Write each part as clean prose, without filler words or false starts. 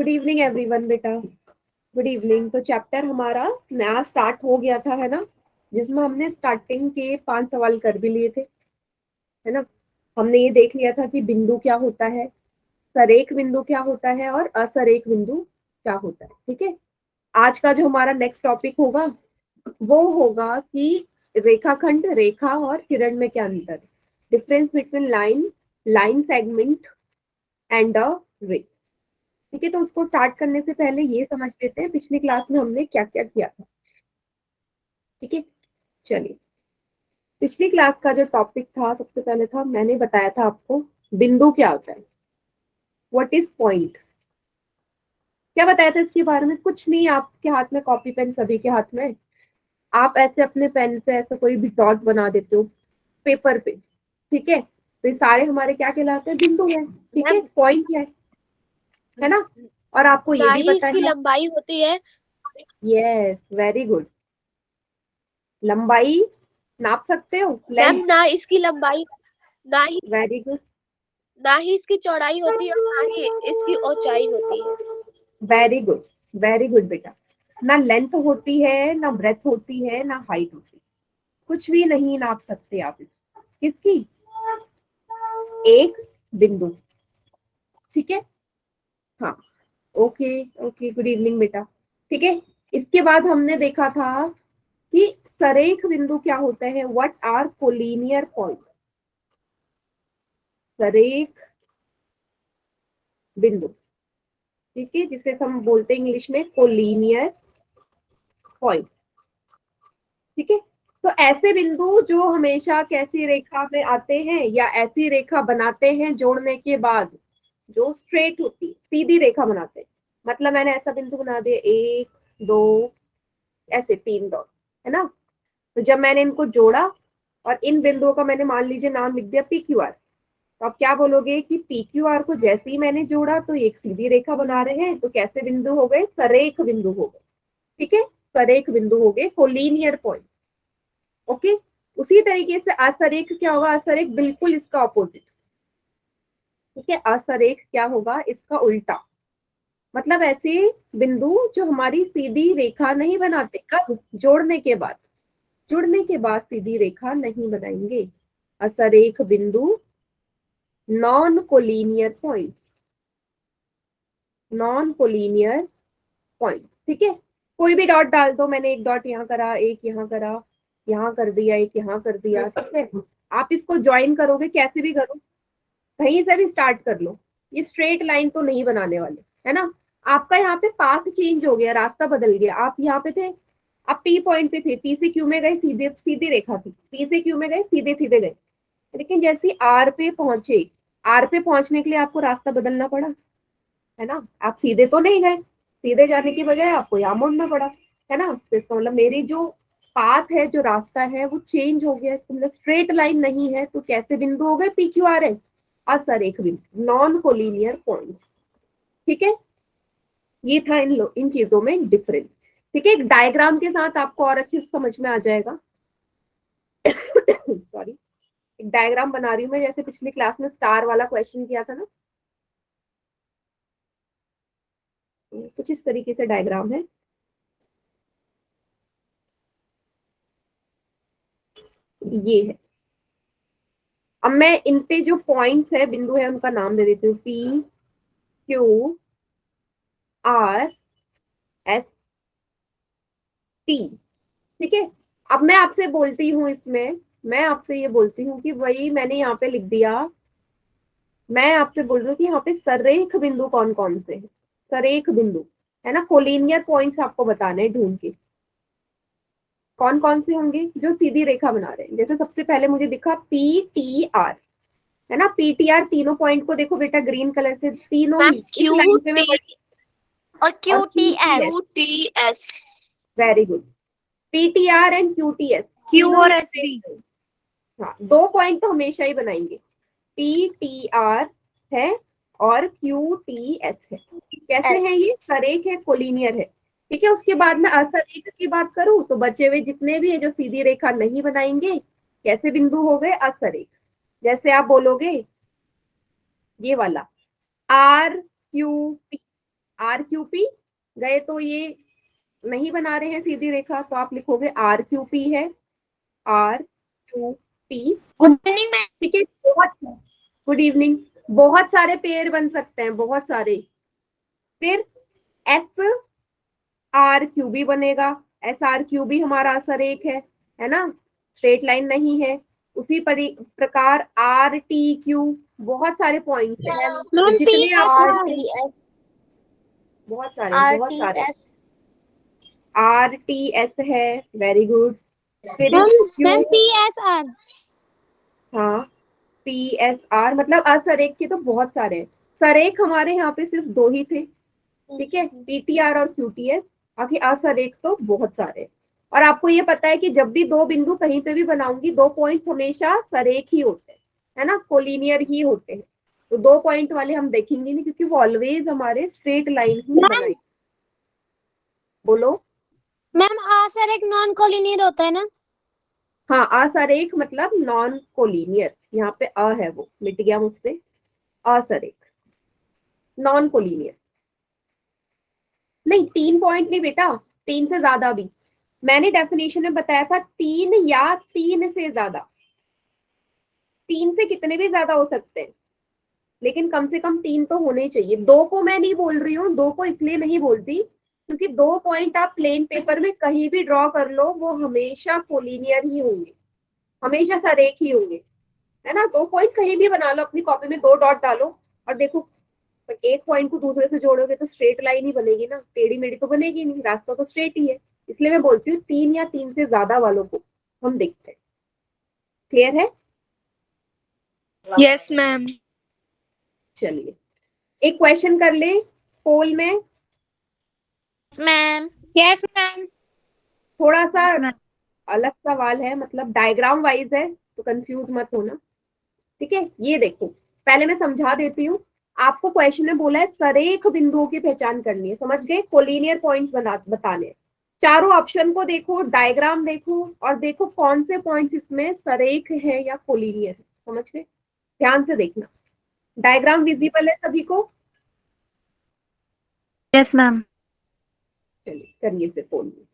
Good evening everyone बेटा। Good evening. तो chapter हमारा नया स्टार्ट हो गया था, है ना, जिसमें हमने स्टार्टिंग के 5 सवाल कर भी लिए थे, है ना। हमने ये देख लिया था कि बिंदु क्या होता है, सरेख बिंदु क्या होता है और असरेख बिंदु क्या होता है। ठीक है, आज का जो हमारा नेक्स्ट टॉपिक होगा वो होगा कि रेखाखंड, रेखा और किरण में क्या अंतर है, difference between line, line segment and अ रे। ठीक है, तो उसको स्टार्ट करने से पहले ये समझ लेते हैं पिछली क्लास में हमने क्या क्या किया था। ठीक है, चलिए। पिछली क्लास का जो टॉपिक था, सबसे पहले था, मैंने बताया था आपको बिंदु क्या होता है, व्हाट इज पॉइंट। क्या बताया था इसके बारे में? कुछ नहीं, आपके हाथ में कॉपी पेन, सभी के हाथ में, आप ऐसे अपने पेन से ऐसा कोई भी डॉट बना देते हो पेपर पे। ठीक है, तो ये सारे हमारे क्या कहलाते हैं? बिंदु है। ठीक है, मैम, पॉइंट है ना। और आपको ये ना भी ही पता इसकी है। लंबाई होती है। Yes, very good. लंबाई नाप सकते हो, मैम, लेंथ। ना इसकी लंबाई, ना ही वेरी गुड, ना ही इसकी चौड़ाई होती है और ना ही इसकी ऊंचाई होती है। वेरी गुड, वेरी गुड बेटा। ना लेंथ होती है, ना ब्रेथ होती है, ना हाइट होती है, कुछ भी नहीं नाप सकते आप इसको। किसकी? एक बिंदु। ठीक है, हाँ। ओके, ओके, गुड इवनिंग बेटा। ठीक है, इसके बाद हमने देखा था कि सरेख बिंदु क्या होते हैं, व्हाट आर कोलिनियर पॉइंट। सरेख बिंदु, ठीक है, जिसे हम बोलते हैं इंग्लिश में कोलिनियर पॉइंट। ठीक है, तो ऐसे बिंदु जो हमेशा कैसी रेखा में आते हैं या ऐसी रेखा बनाते हैं जोड़ने के बाद, जो स्ट्रेट होती, सीधी रेखा बनाते हैं। मतलब मैंने ऐसा बिंदु बना दिया, एक, दो, ऐसे 3 डॉट, है ना। तो जब मैंने इनको जोड़ा और इन बिंदुओं का मैंने मान लीजिए नाम लिख दिया PQR, तो आप क्या बोलोगे कि PQR को जैसे ही मैंने जोड़ा तो एक सीधी रेखा बना रहे हैं, तो कैसे बिंदु हो गए? सरेख बिंदु हो गए। ठीक है, सरेख बिंदु हो गए, कोलिनियर पॉइंट। ओके, उसी तरीके से असरेख क्या होगा? असरेख बिल्कुल इसका ऑपोजिट। ठीक है, असरेख क्या होगा? इसका उल्टा। मतलब ऐसे बिंदु जो हमारी सीधी रेखा नहीं बनाते, कब? जोड़ने के बाद। जुड़ने के बाद सीधी रेखा नहीं बनाएंगे। असरेख बिंदु, non collinear points, non collinear point. ठीक है, कोई भी डॉट डाल दो, मैंने एक डॉट यहाँ करा, एक यहाँ करा, यहाँ कर दिया, एक यहाँ कर दिया। ठीक है, आप इसको ज्वाइन करोगे कैसे भी करो, कहीं से भी स्टार्ट कर लो, ये स्ट्रेट लाइन तो नहीं बनाने वाले, है ना। आपका यहाँ पे पाथ चेंज हो गया, रास्ता बदल गया। आप यहाँ पे थे, आप P पॉइंट पे थे, P से Q में गए, सीधे सीधी रेखा थी, P से Q में गए, सीधे सीधे गए। लेकिन जैसे R पे पहुंचे, R पे पहुंचने के लिए आपको रास्ता बदलना पड़ा, है ना। आप सीधे तो नहीं गए, सीधे जाने की बजाय आपको यहाँ मुड़ना पड़ा, है ना। तो इसका मतलब मेरी जो पाथ है, जो रास्ता है, वो चेंज हो गया, मतलब स्ट्रेट लाइन नहीं है। तो कैसे बिंदु हो गए? PQRS, असरेख बिंदु, नॉन कोलिनियर पॉइंट्स। ठीक है, ये था इन चीजों में डिफरेंस। ठीक है, एक डायग्राम के साथ आपको और अच्छे से समझ में आ जाएगा। सॉरी, एक डायग्राम बना रही हूँ मैं, जैसे पिछली क्लास में स्टार वाला क्वेश्चन किया था ना, कुछ इस तरीके से डायग्राम है। ये है। अब मैं इन पे जो पॉइंट्स है, बिंदु है, उनका नाम दे देती हूँ। PQRST। ठीक है, अब मैं आपसे बोलती हूँ इसमें, मैं आपसे ये बोलती हूँ कि वही मैंने यहाँ पे लिख दिया। मैं आपसे बोल रही हूँ कि यहाँ पे सरेख बिंदु कौन कौन से हैं। सरेख बिंदु, है ना, कोलिनियर पॉइंट्स आपको बताने हैं ढूंढ के, कौन कौन से होंगे जो सीधी रेखा बना रहे हैं। जैसे सबसे पहले मुझे दिखा PTR, है ना। PTR, तीनों पॉइंट को देखो बेटा, ग्रीन कलर से, तीनों मैम, ही इस क्यू लाइन पे मैं टी और और Q T S. QTS, Q T S. Very good. PTR and QTS, Q तीनों ही और एस भी। स्ट्रेट है। हाँ, 2 पॉइंट तो हमेशा ही बनाएंगे। PTR है और QTS है। कैसे एस। है ये? सरेख है, कोलिनियर है। ठीक है, उसके बाद में असरेख की बात करूं तो बचे हुए जितने भी है जो सीधी रेखा नहीं बनाएंगे, कैसे बिंदु हो गए? असरेख। जैसे आप बोलोगे ये वाला RQP, आर क्यू पी गए तो ये नहीं बना रहे हैं सीधी रेखा, तो आप लिखोगे आर क्यू पी है, R Q P. Good evening ma'am. ठीक है, बहुत गुड इवनिंग। बहुत सारे पेयर बन सकते हैं, बहुत सारे। फिर एस आर क्यू बी बनेगा, एस आर क्यू बी हमारा आसरेख है ना, स्ट्रेट लाइन नहीं है। उसी प्रकार आर टी क्यू, बहुत सारे पॉइंट्स हैं, मैम टी जितने आप आर टी एस, बहुत सारे आर बहुत टी सारे। एस। आर टी एस है, वेरी गुड। फिर ma'am Q, ma'am P S R. हाँ पी एस आर, मतलब असरेख के तो बहुत सारे हैं। सरेख हमारे यहाँ पे सिर्फ दो ही थे, ठीक है, पीटीआर और क्यूटीएस। बाकी असरेख तो बहुत सारे। और आपको ये पता है कि जब भी दो बिंदु कहीं पे भी बनाऊंगी, 2 पॉइंट्स हमेशा सरेख ही होते हैं, है ना, कोलिनियर ही होते हैं। तो 2 पॉइंट वाले हम देखेंगे नहीं, क्योंकि वो ऑलवेज हमारे स्ट्रेट लाइन ही मैम बनाए। बोलो। मैम आ सर एक नॉन कोलिनियर होता है ना। हाँ, असरेख मतलब नॉन कोलिनियर, यहाँ पे अ है वो मिट गया मुझसे। असरेख, नॉन कोलिनियर। नहीं, 3 पॉइंट नहीं बेटा, 3 से ज्यादा भी। मैंने डेफिनेशन में बताया था 3 या 3 से ज्यादा। 3 से कितने भी ज्यादा हो सकते हैं, लेकिन कम से कम 3 तो होने ही चाहिए। 2 को मैं नहीं बोल रही हूँ, 2 को इसलिए नहीं बोलती क्योंकि 2 पॉइंट आप प्लेन पेपर में कहीं भी ड्रॉ कर लो, वो हमेशा कोलिनियर ही होंगे, हमेशा सरेख ही होंगे, है ना। 2 पॉइंट कहीं भी बना लो, अपनी कॉपी में 2 डॉट डालो और देखो, एक पॉइंट को दूसरे से जोड़ोगे तो स्ट्रेट लाइन ही बनेगी ना, टेढ़ी मेढ़ी तो बनेगी नहीं, रास्ता तो स्ट्रेट ही है। इसलिए मैं बोलती हूँ 3 या 3 से ज्यादा वालों को हम देखते हैं। क्लियर है? Yes ma'am. चलिए एक क्वेश्चन कर ले पोल में। Ma'am yes ma'am. थोड़ा सा अलग सवाल है, मतलब डायग्राम वाइज है, तो कंफ्यूज मत होना, ठीक है। ये देखो, पहले मैं समझा देती हूँ। आपको क्वेश्चन में बोला है सरेख बिंदुओं की पहचान करनी है, समझ गए, कोलिनियर पॉइंट्स बताने हैं। चारों ऑप्शन को देखो, डायग्राम देखो और देखो कौन से पॉइंट्स इसमें सरेख है या कोलिनियर है, समझ गए। ध्यान से देखना। डायग्राम विजिबल है सभी को? Yes ma'am. चलिए करिए फिर पोल में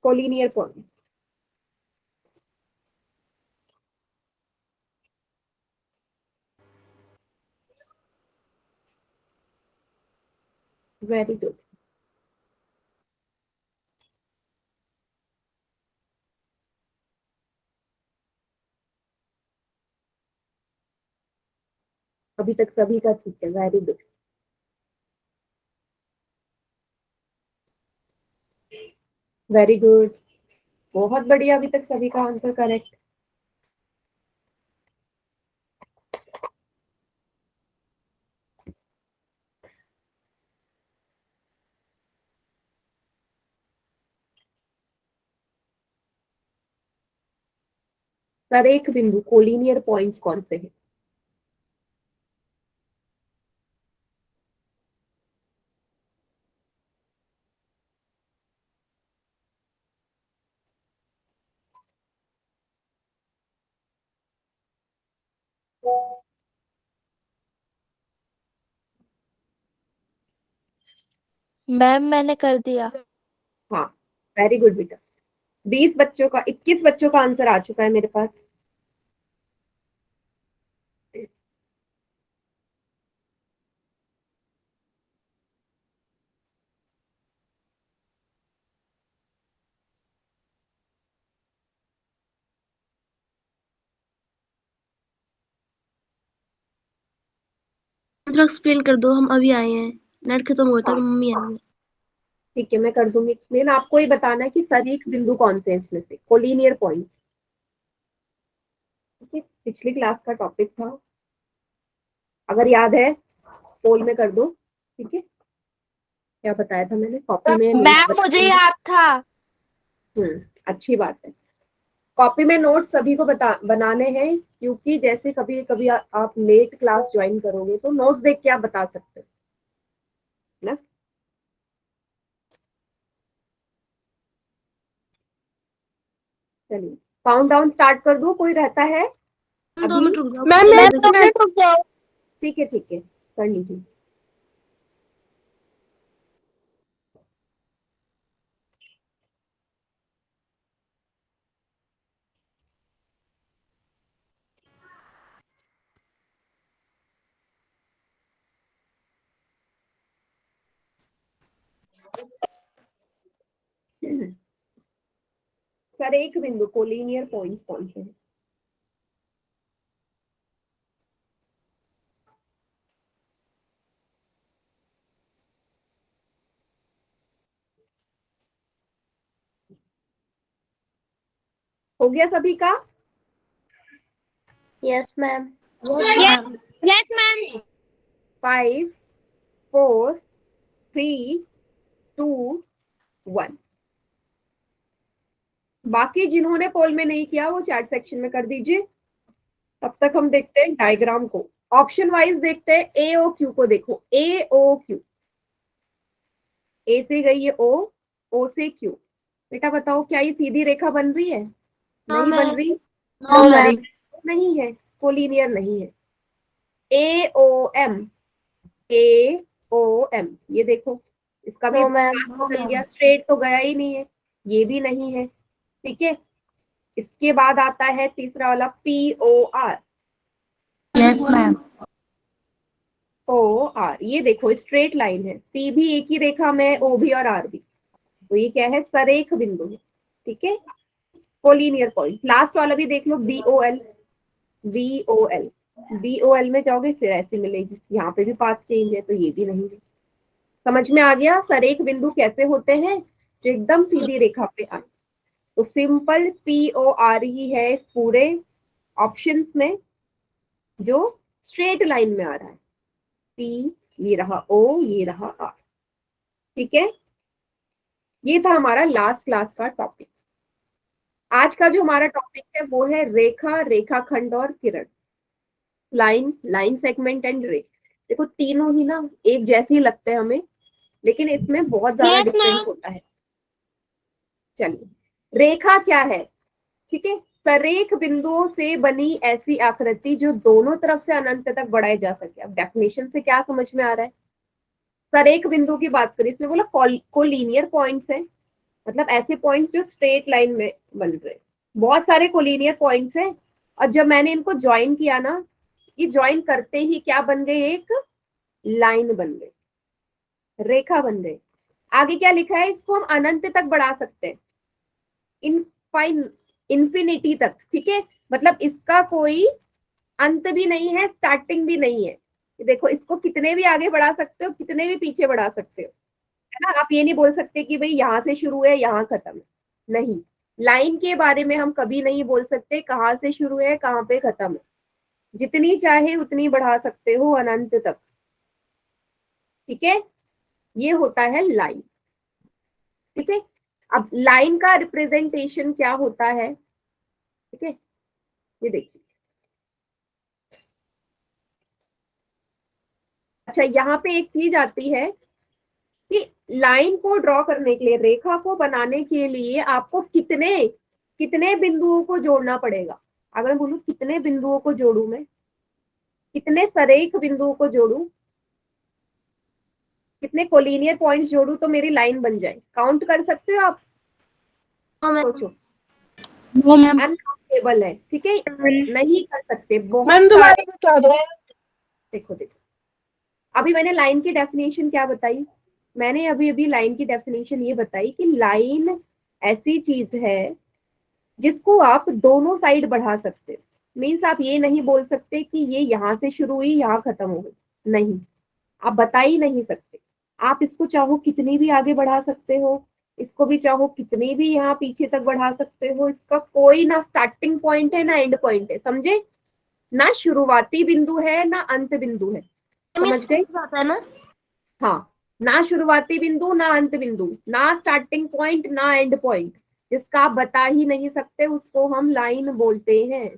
कोलिनियर पॉइंट्स। Very good. अभी तक सभी का ठीक है, वेरी गुड, वेरी गुड, बहुत बढ़िया, अभी तक सभी का आंसर करेक्ट। सरेख बिंदु कोलिनियर पॉइंट्स कौन से हैं? मैम मैंने कर दिया। हाँ, वेरी गुड बेटा। 20 बच्चों का, 21 बच्चों का आंसर आ चुका है मेरे पास। एक्सप्लेन कर दो, हम अभी आए हैं, नेट खत्म हुआ था, हाँ मम्मी आई है। ठीक है, मैं कर दूंगी एक्सप्लेन। आपको ये बताना है कि सरेख बिंदु कौन से हैं इसमें से, कोलिनियर पॉइंट्स। ठीक है, पिछली क्लास का टॉपिक था, अगर याद है पोल में कर दो। ठीक है, क्या बताया था मैंने, कॉपी में मैम नोट्स मुझे याद था। अच्छी बात है। कॉपी में नोट्स सभी को बनाने हैं, क्योंकि जैसे कभी कभी आप लेट क्लास ज्वाइन करोगे तो नोट्स देख के आप बता सकते हो ना। चलिए काउंट डाउन स्टार्ट कर दो, कोई रहता है दो अभी? मिनट रुक जाओ। मैम मैम मैं 2 मिनट रुक जाओ। ठीक है कर लीजिए। सर एक बिंदु कोलिनियर पॉइंट्स कौन से हैं? हो गया सभी का? Yes ma'am. Yes ma'am. 5 4 3 2 1। बाकी जिन्होंने पोल में नहीं किया वो चैट सेक्शन में कर दीजिए। तब तक हम देखते हैं डायग्राम को, ऑप्शन वाइज देखते हैं। ए ओ क्यू को देखो, ए ओ क्यू, ए से गई है ओ, ओ से क्यू। बेटा बताओ क्या ये सीधी रेखा बन रही है? नहीं बन रही, नो मैम। नहीं है, कोलिनियर नहीं है। ए ओ एम, ए ओ एम, ये देखो इसका भी नो मैम। बदल गया, स्ट्रेट तो गया ही नहीं है, ये भी नहीं है। ठीक है, इसके बाद आता है तीसरा वाला P O R, yes ma'am. O R, ये देखो स्ट्रेट लाइन है, पी भी एक ही रेखा में, ओ भी और आर भी, तो ये क्या है? सरेख बिंदु है। ठीक है, कोलिनियर पॉइंट। लास्ट वाला भी देख लो, B O L, B O L, B O L में जाओगे फिर ऐसी मिलेगी, यहाँ पे भी पाथ चेंज है तो ये भी नहीं है। समझ में आ गया सरेख बिंदु कैसे होते हैं? जो एकदम सीधी रेखा पे आए। तो सिंपल पी ओ आर ही है इस पूरे ऑप्शंस में जो स्ट्रेट लाइन में आ रहा है। पी, ये रहा ओ, ये रहा आर। ठीक है, ये था हमारा लास्ट क्लास का टॉपिक। आज का जो हमारा टॉपिक है वो है रेखा, रेखाखंड और किरण। लाइन, लाइन सेगमेंट एंड रे। देखो तीनों ही ना एक जैसे ही लगते हैं हमें, लेकिन इसमें बहुत ज्यादा Yes, डिफरेंस ma'am. होता है। चलिए, रेखा क्या है? ठीक है, सरेख बिंदुओं से बनी ऐसी आकृति जो दोनों तरफ से अनंत तक बढ़ाई जा सके। अब डेफिनेशन से क्या समझ में आ रहा है? सरेख बिंदु की बात करें, इसमें बोला कोलिनियर पॉइंट्स है, मतलब ऐसे पॉइंट्स जो स्ट्रेट लाइन में बन रहे। बहुत सारे कोलिनियर पॉइंट्स हैं, और जब मैंने इनको ज्वाइन किया ना, ये ज्वाइन करते ही क्या बन गए? एक लाइन बन गई, रेखा बन गई। आगे क्या लिखा है? इसको हम अनंत तक बढ़ा सकते हैं, इनफाइन, इन्फिनिटी तक। ठीक है, मतलब इसका कोई अंत भी नहीं है, स्टार्टिंग भी नहीं है। देखो इसको कितने भी आगे बढ़ा सकते हो, कितने भी पीछे बढ़ा सकते हो, है ना। आप ये नहीं बोल सकते कि भाई यहाँ से शुरू है यहाँ खत्म है, नहीं। लाइन के बारे में हम कभी नहीं बोल सकते कहाँ से शुरू है कहाँ पे खत्म है। जितनी चाहे उतनी बढ़ा सकते हो अनंत तक। ठीक है, ये होता है लाइन। ठीक है, अब लाइन का रिप्रेजेंटेशन क्या होता है? ठीक है, ये देखिए। अच्छा, यहाँ पे एक चीज आती है कि लाइन को ड्रॉ करने के लिए, रेखा को बनाने के लिए आपको कितने कितने बिंदुओं को जोड़ना पड़ेगा? अगर मैं बोलूं कितने बिंदुओं को जोड़ू, मैं कितने सरेख बिंदुओं को जोड़ू, कितने कोलिनियर पॉइंट्स जोड़ू तो मेरी लाइन बन जाए? काउंट कर सकते हो आप? सोचो, नो मैम। अनकाउंटेबल है। ठीक है, नहीं कर सकते, बहुत मैम दोबारा बता दो। देखो देखो, अभी मैंने लाइन की डेफिनेशन क्या बताई? मैंने अभी अभी लाइन की डेफिनेशन ये बताई कि लाइन ऐसी चीज है जिसको आप दोनों साइड बढ़ा सकते हो। मीन्स आप ये नहीं बोल सकते कि ये यहाँ से शुरू हुई यहाँ खत्म हो गई, नहीं, आप बता ही नहीं सकते। आप इसको चाहो कितनी भी आगे बढ़ा सकते हो, इसको भी चाहो कितनी भी यहाँ पीछे तक बढ़ा सकते हो। इसका कोई ना स्टार्टिंग पॉइंट है ना एंड पॉइंट है, समझे? ना शुरुआती बिंदु है ना अंत बिंदु है, समझ गए? बात है ना। हाँ, ना शुरुआती बिंदु ना अंत बिंदु, ना स्टार्टिंग पॉइंट ना एंड पॉइंट, जिसका आप बता ही नहीं सकते उसको हम लाइन बोलते हैं,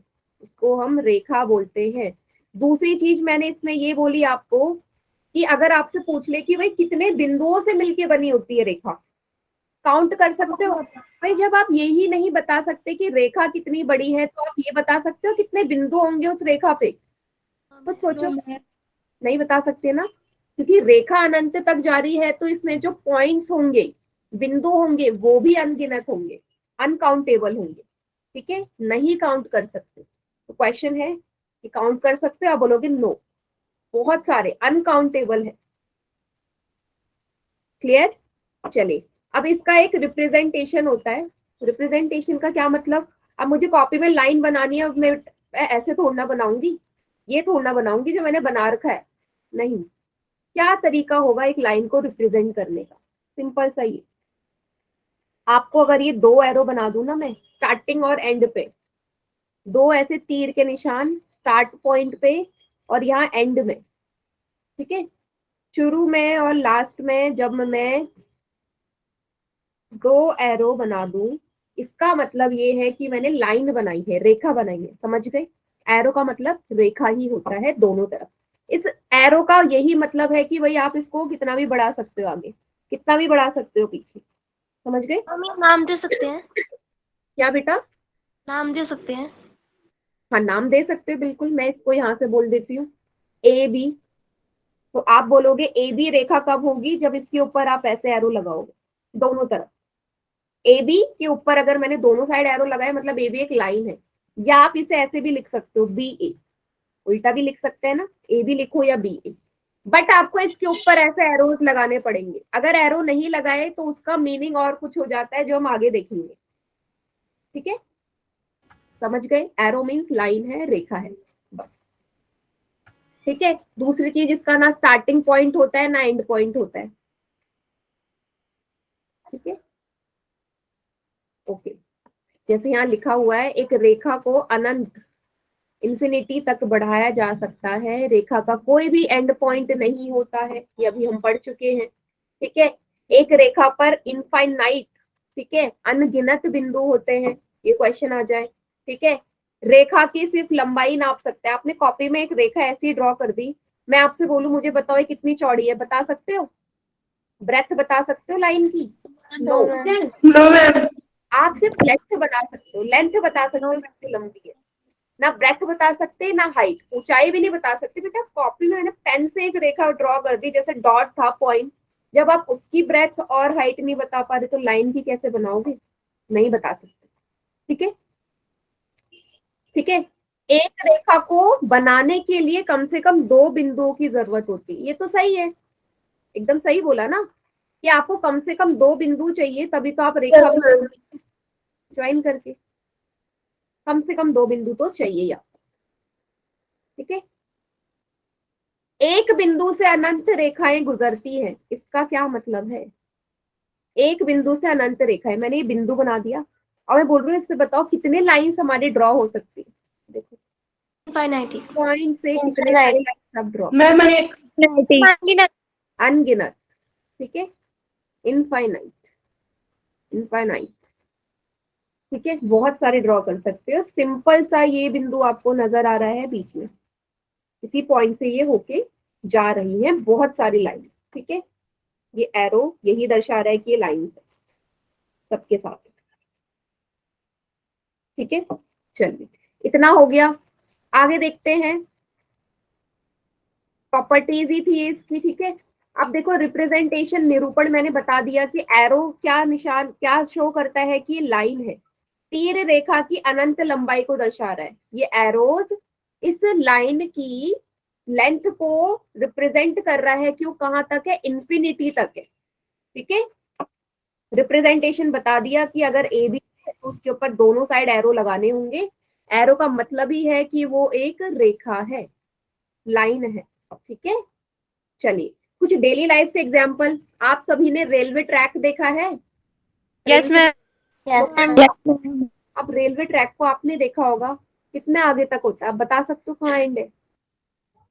उसको हम रेखा बोलते हैं। दूसरी चीज मैंने इसमें ये बोली आपको कि अगर आपसे पूछ ले कि भाई कितने बिंदुओं से मिलके बनी होती है रेखा, काउंट कर सकते हो? भाई जब आप यही नहीं बता सकते कि रेखा कितनी बड़ी है, तो आप ये बता सकते हो कितने बिंदु होंगे उस रेखा पे? कुछ सोचो, नहीं बता सकते ना, क्योंकि रेखा अनंत तक जारी है, तो इसमें जो पॉइंट्स होंगे, बिंदु होंगे, वो भी अनगिनत होंगे, अनकाउंटेबल होंगे। ठीक है, नहीं काउंट कर सकते। तो क्वेश्चन है कि काउंट कर सकते हो? आप बोलोगे नो, बहुत सारे अनकाउंटेबल है। क्लियर? चलिए, अब इसका एक रिप्रेजेंटेशन होता है। रिप्रेजेंटेशन का क्या मतलब, अब मुझे कॉपी में लाइन बनानी है, अब मैं ऐसे थोड़ा ना बनाऊंगी, ये थोड़ा ना बनाऊंगी जो मैंने बना रखा है, नहीं। क्या तरीका होगा एक लाइन को रिप्रेजेंट करने का, सिंपल सा ही। आपको अगर ये दो एरो बना दूं ना मैं, स्टार्टिंग और एंड पे, दो ऐसे तीर के निशान स्टार्ट पॉइंट पे और यहाँ एंड में, ठीक है, शुरू में और लास्ट में, जब मैं दो एरो बना दूं, इसका मतलब ये है कि मैंने लाइन बनाई है, रेखा बनाई है, समझ गए। एरो का मतलब रेखा ही होता है दोनों तरफ। इस एरो का यही मतलब है कि भाई आप इसको कितना भी बढ़ा सकते हो, आगे कितना भी बढ़ा सकते हो, पीछे, समझ गए। हम ये नाम दे सकते हैं, क्या बेटा? नाम दे सकते हैं। हाँ, नाम दे सकते हो बिल्कुल। मैं इसको यहाँ से बोल देती हूँ ए बी, तो आप बोलोगे ए बी रेखा कब होगी, जब इसके ऊपर आप ऐसे एरो लगाओगे दोनों तरफ। ए बी के ऊपर अगर मैंने दोनों साइड एरो लगाए, मतलब ए बी एक लाइन है। या आप इसे ऐसे भी लिख सकते हो, बी ए, उल्टा भी लिख सकते हैं ना, ए बी लिखो या बी ए। बट आपको इसके ऊपर ऐसे एरोज लगाने पड़ेंगे। अगर एरो नहीं लगाए तो उसका मीनिंग और कुछ हो जाता है, जो हम आगे देखेंगे, ठीक है। समझ गए, एरो मीन्स लाइन है, रेखा है, बस, ठीक है। दूसरी चीज, इसका ना स्टार्टिंग पॉइंट होता है ना एंड पॉइंट होता है, ठीक है, ओके। जैसे यहाँ लिखा हुआ है, एक रेखा को अनंत, इन्फिनिटी तक बढ़ाया जा सकता है, रेखा का कोई भी एंड पॉइंट नहीं होता है, ये अभी हम पढ़ चुके हैं, ठीक है। एक रेखा पर इनफाइनाइट, ठीक है, अनगिनत बिंदु होते हैं, ये क्वेश्चन आ जाए, ठीक है। रेखा की सिर्फ लंबाई नाप सकते हैं। आपने कॉपी में एक रेखा ऐसी ड्रॉ कर दी, मैं आपसे बोलूं मुझे बताओ ये कितनी चौड़ी है, बता सकते हो? ब्रेथ बता सकते हो लाइन की? नो। No ma'am. आप सिर्फ लेंथ बता सकते हो, लेंथ बता सकते हो कितनी लंबी है, ना ब्रेथ बता सकते ना हाइट, ऊंचाई भी नहीं बता सकते। बेटा कॉपी में मैंने पेन से एक रेखा ड्रॉ कर दी, जैसे डॉट था पॉइंट, जब आप उसकी ब्रेथ और हाइट नहीं बता पा रहे तो लाइन की कैसे बनाओगे? नहीं बता सकते, ठीक है, ठीक है। एक रेखा को बनाने के लिए कम से कम दो बिंदुओं की जरूरत होती है, ये तो सही है, एकदम सही बोला ना, कि आपको कम से कम दो बिंदु चाहिए, तभी तो आप रेखा ज्वाइन करके, कम से कम दो बिंदु तो चाहिए या, ठीक है। एक बिंदु से अनंत रेखाएं गुजरती हैं, इसका क्या मतलब है? एक बिंदु से अनंत रेखाएं, मैंने ये बिंदु बना दिया और मैं बोल रही हूँ इससे बताओ कितने लाइंस हमारी ड्रॉ हो सकती है। देखो इनफाइनाइटी, पॉइंट से कितने सारे लाइन सब ड्रॉ, मैम मैंने अनगिनत, ठीक है, इनफाइनाइट, इनफाइनाइट, ठीक है, बहुत सारे ड्रॉ कर सकते हो। सिंपल सा ये बिंदु आपको नजर आ रहा है बीच में, इसी पॉइंट से ये होके जा रही है बहुत सारी लाइन, ठीक है। ये एरो यही दर्शा रहा है कि ये लाइन है सबके साथ, ठीक है। चलिए, इतना हो गया, आगे देखते हैं। प्रॉपर्टीज ही थी इसकी, ठीक है। अब देखो रिप्रेजेंटेशन, निरूपण मैंने बता दिया कि एरो क्या निशान क्या शो करता है कि लाइन है, तीर रेखा की अनंत लंबाई को दर्शा रहा है। ये एरोज इस लाइन की लेंथ को रिप्रेजेंट कर रहा है, क्यों, कहां तक है, इंफिनिटी तक है, ठीक है। रिप्रेजेंटेशन बता दिया कि अगर ए बी है तो उसके ऊपर दोनों साइड एरो लगाने होंगे। एरो का मतलब ही है कि वो एक रेखा है, लाइन है, ठीक है। चलिए, कुछ डेली लाइफ से एग्जांपल, आप सभी ने रेलवे ट्रैक देखा है? Yes ma'am. यस अब रेलवे ट्रैक को आपने देखा होगा, कितने आगे तक होता है, आप बता सकते हो कहाँ एंड है?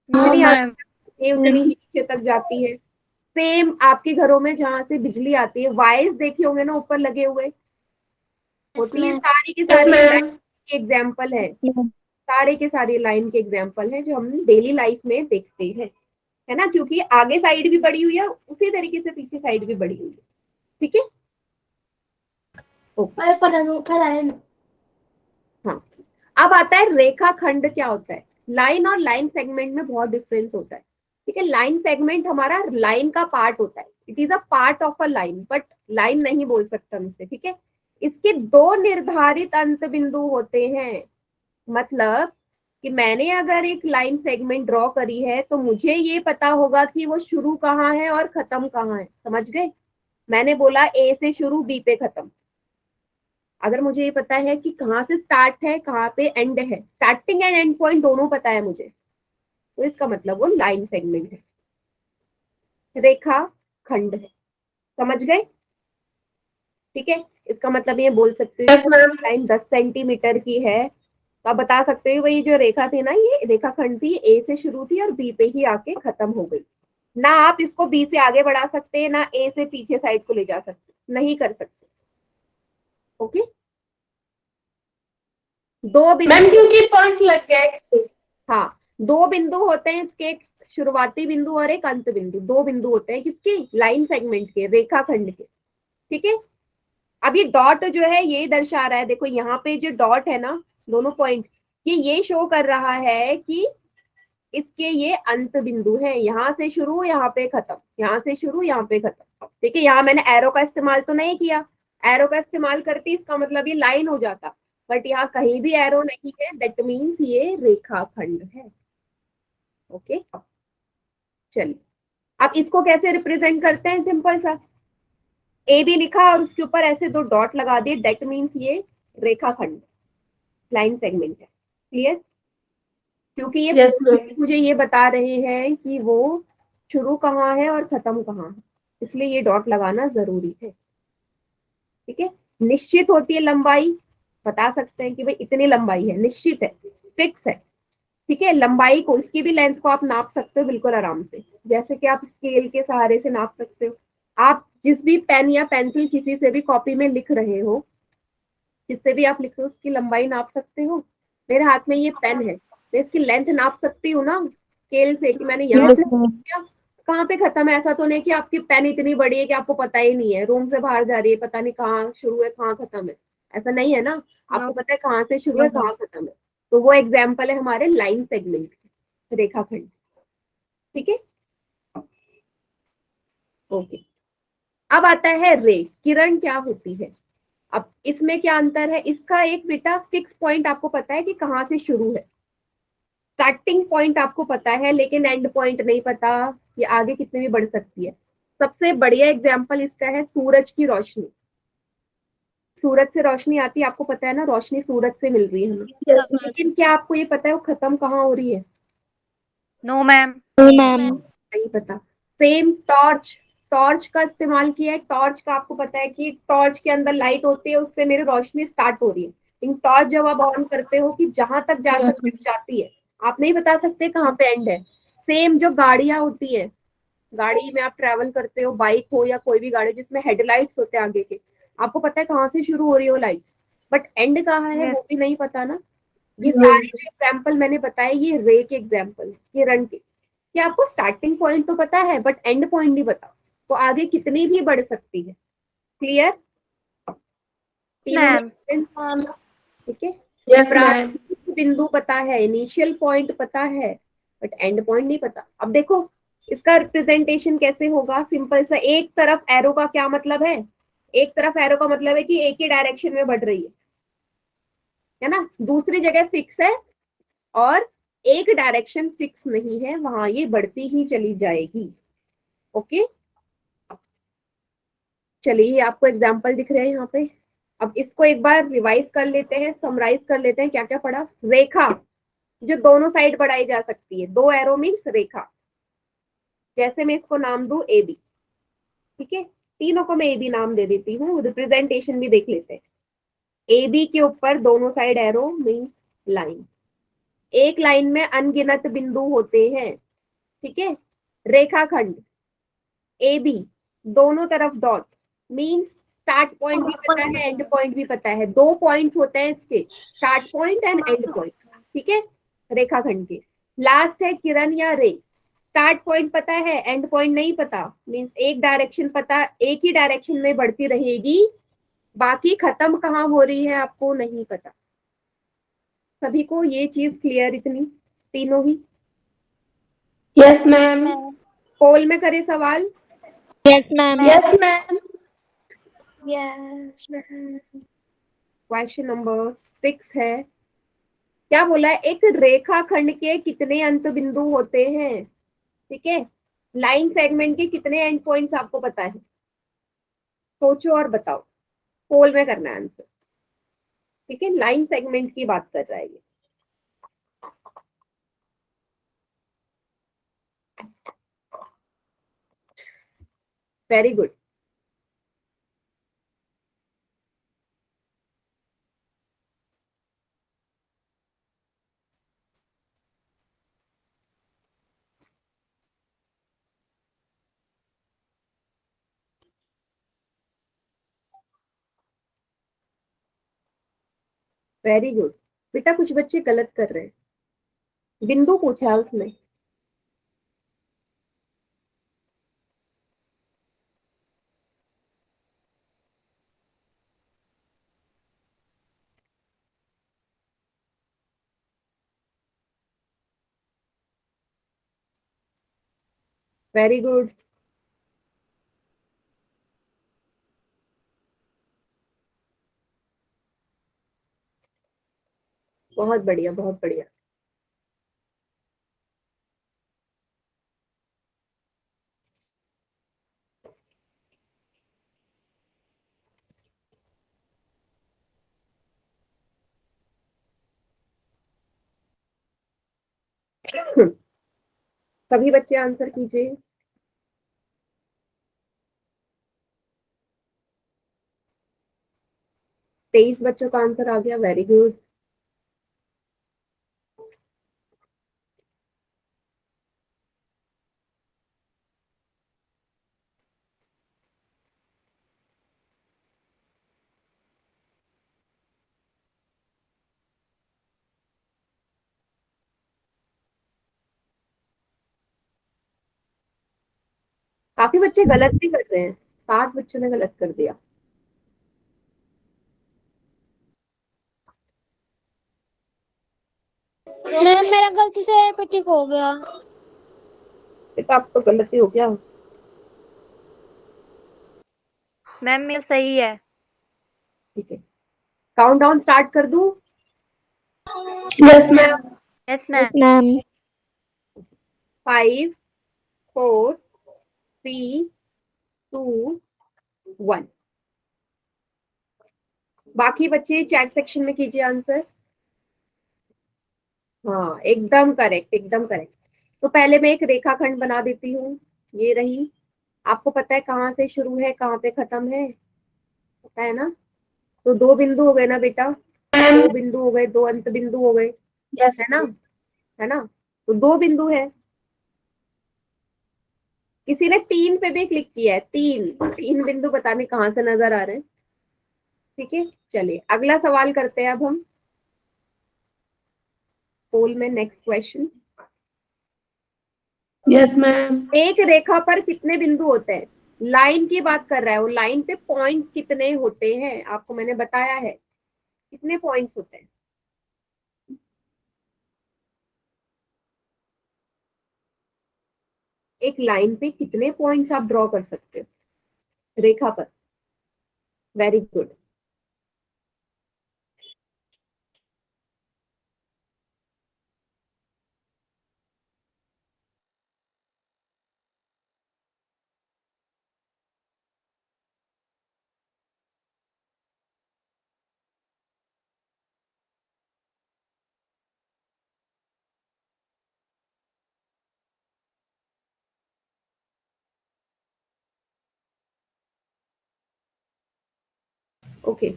नो इतनी मैम। आगे, उतनी ही नीचे तक जाती है। सेम आपके घरों में जहां से बिजली आती है, वायर्स देखे होंगे ना ऊपर लगे हुए, होती है, सारी की सारी लाइन के एग्जाम्पल है, सारे के सारे लाइन के एग्जाम्पल है जो हम डेली लाइफ में देखते हैं, है ना, क्योंकि आगे साइड भी बड़ी हुई है, उसी तरीके से पीछे साइड भी बड़ी हुई है, ठीक है। हाँ, अब आता है रेखा खंड क्या होता है। लाइन और लाइन सेगमेंट में बहुत डिफरेंस होता है, ठीक है। लाइन सेगमेंट हमारा लाइन का पार्ट होता है, it is a part of a line, but line नहीं बोल सकता इसे, ठीक है। इसके दो निर्धारित अंत बिंदु होते हैं, मतलब कि मैंने अगर एक लाइन सेगमेंट ड्रॉ करी है तो मुझे ये पता होगा कि वो शुरू कहाँ है और खत्म कहाँ है, समझ गए। मैंने बोला ए से शुरू बी पे खत्म। अगर मुझे ये पता है कि कहाँ से स्टार्ट है कहाँ पे एंड है, स्टार्टिंग एंड एंड पॉइंट दोनों पता है मुझे, तो इसका मतलब वो लाइन सेगमेंट है, रेखा खंड है। समझ गए? ठीक है, इसका मतलब ये बोल सकते हो यस मैम। लाइन 10 सेंटीमीटर की है, तो आप बता सकते हो वही जो रेखा थी ना, ये रेखा खंड थी, ए से शुरू थी और बी पे ही आके खत्म हो गई। ना आप इसको बी से आगे बढ़ा सकते हैं, ना ए से पीछे साइड को ले जा सकते, नहीं कर सकते। ओके, दो बिंदु, मैम क्योंकि पॉइंट लग गया इसको। हाँ, दो बिंदु होते हैं इसके, एक शुरुआती बिंदु और एक अंत बिंदु, दो बिंदु होते हैं किसके, लाइन सेगमेंट के, रेखा खंड के। ठीक है, अब ये डॉट जो है ये दर्शा रहा है, देखो यहाँ पे जो डॉट है ना, दोनों पॉइंट, ये शो कर रहा है कि इसके ये अंत बिंदु है, यहाँ से शुरू यहाँ पे खत्म, यहाँ से शुरू यहाँ पे खत्म। ठीक है, यहाँ मैंने एरो का इस्तेमाल तो नहीं किया, एरो का इस्तेमाल करती इसका मतलब ये लाइन हो जाता, बट यहाँ कहीं भी एरो नहीं है, दैट मीन्स ये रेखा खंड है। ओके, चलिए अब इसको कैसे रिप्रेजेंट करते हैं, सिंपल सा, ए बी लिखा और उसके ऊपर ऐसे दो डॉट लगा दिए, दैट मीन्स ये रेखा खंड, लाइन सेगमेंट है। क्लियर? क्योंकि ये यस मैम। मुझे ये बता रहे हैं कि वो शुरू कहाँ है और खत्म कहाँ है, इसलिए ये डॉट लगाना जरूरी है। ठीक है, निश्चित होती है लंबाई, बता सकते हैं कि भाई इतनी लंबाई है, निश्चित है, फिक्स है। ठीक है, लंबाई को, इसकी भी लेंथ को आप नाप सकते हो बिल्कुल आराम से, जैसे कि आप स्केल के सहारे से नाप सकते हो। आप जिस भी पेन या पेंसिल किसी से भी कॉपी में लिख रहे हो, जिससे भी आप लिख रहे हो उसकी लंबाई नाप सकते हो। मेरे हाथ में ये पेन है, मैं इसकी लेंथ नाप सकती हूँ ना स्केल से, कि मैंने यहाँ से किया, कहाँ पे खत्म है। ऐसा तो नहीं कि आपकी पेन इतनी बड़ी है कि आपको पता ही नहीं है, रूम से बाहर जा रही है, पता नहीं कहाँ शुरू है कहाँ खत्म है, ऐसा नहीं है ना, आपको पता है कहाँ से शुरू है कहाँ खत्म है। तो वो एग्जाम्पल है हमारे लाइन सेगमेंट, रेखाखंड। ठीक है, ओके। अब आता है रे, किरण क्या होती है। अब इसमें क्या अंतर है, इसका एक बेटा फिक्स पॉइंट आपको पता है कि कहाँ से शुरू है, स्टार्टिंग पॉइंट आपको पता है, लेकिन एंड पॉइंट नहीं पता, ये आगे कितने भी बढ़ सकती है। सबसे बढ़िया एग्जाम्पल इसका है सूरज की रोशनी। सूरज से रोशनी आती है, आपको पता है ना, रोशनी सूरज से मिल रही है हमें, यस मैम। लेकिन क्या आपको ये पता है वो खत्म कहाँ हो रही है? No ma'am. नहीं पता। सेम टॉर्च, टॉर्च का इस्तेमाल किया है, टॉर्च का आपको पता है कि टॉर्च के अंदर लाइट होती है, उससे मेरी रोशनी स्टार्ट हो रही है, लेकिन टॉर्च जब आप ऑन करते हो कि जहां तक जा सकती जाती है, आप नहीं बता सकते कहाँ पे एंड है। सेम जो गाड़ियां होती है, गाड़ी में आप ट्रेवल करते हो, बाइक हो या कोई भी गाड़ी जिसमें हेडलाइट्स होते हैं आगे के, आपको पता है कहाँ से शुरू हो रही हो लाइट्स, बट एंड कहाँ है वो भी नहीं पता ना। ये सारे जो एग्जाम्पल मैंने बताए ये रे के एग्जाम्पल, किरण के, कि आपको स्टार्टिंग पॉइंट तो पता है बट एंड पॉइंट नहीं पता, तो आगे कितनी भी बढ़ सकती है। क्लियर? तीनों में difference? ठीक है, यस मैम। प्रारंभिक बिंदु पता है, इनिशियल पॉइंट पता है, बट एंड पॉइंट नहीं पता। अब देखो इसका रिप्रेजेंटेशन कैसे होगा, सिंपल सा, एक तरफ एरो का क्या मतलब है, एक तरफ एरो का मतलब है कि एक ही डायरेक्शन में बढ़ रही है ना, दूसरी जगह फिक्स है, और एक डायरेक्शन फिक्स नहीं है, वहां ये बढ़ती ही चली जाएगी। ओके, चलिए आपको एग्जाम्पल दिख रहे हैं यहाँ पे। अब इसको एक बार रिवाइज कर लेते हैं, समराइज कर लेते हैं क्या क्या पढ़ा। रेखा जो दोनों साइड बढ़ाई जा सकती है, दो एरो मीन्स रेखा, जैसे मैं इसको नाम दूं ए बी। ठीक है, तीनों को मैं ए बी नाम दे देती हूँ, रिप्रेजेंटेशन भी देख लेते हैं। ए बी के ऊपर दोनों साइड एरो मीन्स लाइन, एक लाइन में अनगिनत बिंदु होते हैं। ठीक है, रेखाखंड ए बी, दोनों तरफ डॉट, मीन्स स्टार्ट पॉइंट भी पता है एंड पॉइंट भी पता है, दो पॉइंट्स होते हैं इसके, start point and and point. ठीक है, रेखाखंड के लास्ट है किरण या रे, स्टार्ट पॉइंट पता है एंड पॉइंट नहीं पता, मीन्स एक डायरेक्शन पता, एक ही डायरेक्शन में बढ़ती रहेगी, बाकी खत्म कहाँ हो रही है आपको नहीं पता। सभी को ये चीज क्लियर, इतनी तीनों ही? Yes ma'am. पोल में करे सवाल। Yes ma'am. Yes ma'am. Question number 6 है, क्या बोला है, एक रेखाखंड के कितने अंत बिंदु होते हैं? ठीक है, लाइन सेगमेंट के कितने एंड पॉइंट्स आपको पता है? सोचो और बताओ, पोल में करना है आंसर। ठीक है, लाइन सेगमेंट की बात कर रहा है ये। Very good. वेरी गुड बेटा, कुछ बच्चे गलत कर रहे हैं। बिंदु पूछा है उसने। Very good. बहुत बढ़िया, बहुत बढ़िया। सभी बच्चे आंसर कीजिए। तेईस बच्चों का आंसर आ गया। Very good. काफी बच्चे गलत भी कर रहे हैं, 60 बच्चों ने गलत कर दिया। मैम मेरा गलती से टिक हो गया। बेटा आप तो गलती हो गया। मैम मेरा सही है। ठीक है, काउंट डाउन स्टार्ट कर दूं? Yes ma'am. Yes ma'am. 5 4 3 2 1। बाकी बच्चे चैट सेक्शन में कीजिए आंसर। हाँ एकदम करेक्ट, एकदम करेक्ट। तो पहले मैं एक रेखाखंड बना देती हूँ। ये रही। आपको पता है कहाँ से शुरू है कहाँ पे खत्म है, पता है ना? तो दो बिंदु हो गए ना बेटा, दो बिंदु हो गए, दो अंत बिंदु हो गए, यस है ना? है ना? तो दो बिंदु है। किसी ने तीन पे भी क्लिक किया है, तीन तीन बिंदु बताने कहाँ से नजर आ रहे हैं। ठीक है, चलिए अगला सवाल करते हैं अब हम पोल में। Next question. Yes ma'am. एक रेखा पर कितने बिंदु होते हैं? लाइन की बात कर रहा है वो, लाइन पे पॉइंट्स कितने होते हैं आपको मैंने बताया है, कितने पॉइंट्स होते हैं? एक लाइन पे कितने पॉइंट्स आप ड्रॉ कर सकते हो रेखा पर? Very good. ओके,